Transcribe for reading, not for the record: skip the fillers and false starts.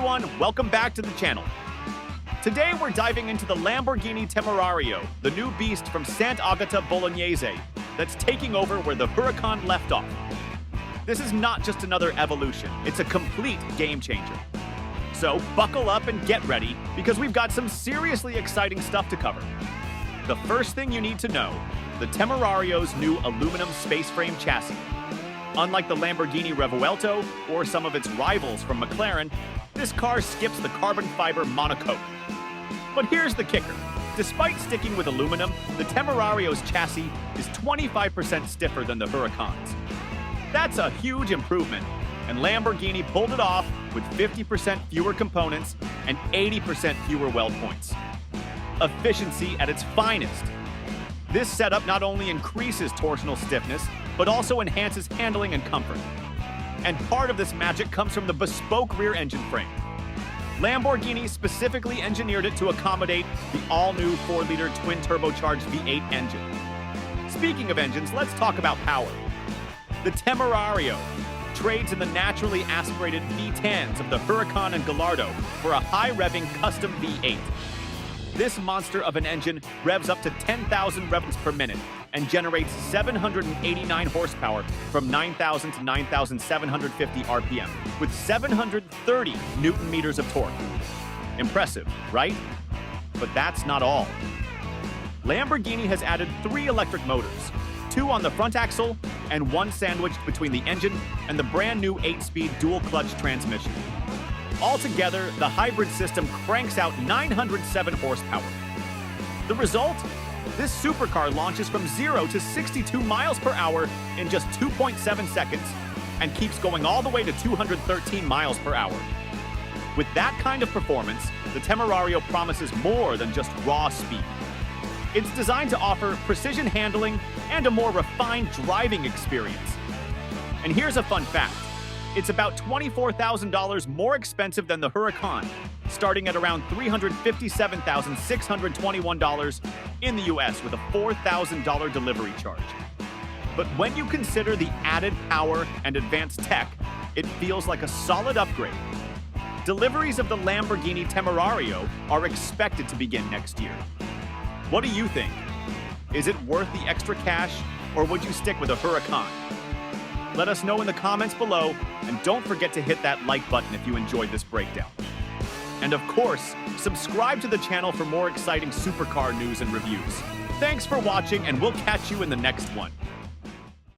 everyone, welcome back to the channel. Today we're diving into the Lamborghini Temerario, the new beast from Sant'Agata Bolognese that's taking over where the Huracan left off. This is not just another evolution, it's a complete game changer. So buckle up and get ready, because we've got some seriously exciting stuff to cover. The first thing you need to know, the Temerario's new aluminum space frame chassis. Unlike the Lamborghini Revuelto or some of its rivals from McLaren, this car skips the carbon fiber monocoque. But here's the kicker. Despite sticking with aluminum, the Temerario's chassis is 25% stiffer than the Huracan's. That's a huge improvement, and Lamborghini pulled it off with 50% fewer components and 80% fewer weld points. Efficiency at its finest. This setup not only increases torsional stiffness, but also enhances handling and comfort. And part of this magic comes from the bespoke rear engine frame. Lamborghini specifically engineered it to accommodate the all-new 4-liter twin-turbocharged V8 engine. Speaking of engines, let's talk about power. The Temerario trades in the naturally aspirated V10s of the Huracan and Gallardo for a high-revving custom V8. This monster of an engine revs up to 10,000 revs per minute and generates 789 horsepower from 9,000 to 9,750 RPM with 730 Newton meters of torque. Impressive, right? But that's not all. Lamborghini has added 3 electric motors, 2 on the front axle and 1 sandwiched between the engine and the brand new 8-speed dual-clutch transmission. Altogether, the hybrid system cranks out 907 horsepower. The result? This supercar launches from 0 to 62 miles per hour in just 2.7 seconds and keeps going all the way to 213 miles per hour. With that kind of performance, the Temerario promises more than just raw speed. It's designed to offer precision handling and a more refined driving experience. And here's a fun fact. It's about $24,000 more expensive than the Huracan, starting at around $357,621 in the US with a $4,000 delivery charge. But when you consider the added power and advanced tech, it feels like a solid upgrade. Deliveries of the Lamborghini Temerario are expected to begin next year. What do you think? Is it worth the extra cash, or would you stick with a Huracan? Let us know in the comments below, and don't forget to hit that like button if you enjoyed this breakdown. And of course, subscribe to the channel for more exciting supercar news and reviews. Thanks for watching, and we'll catch you in the next one.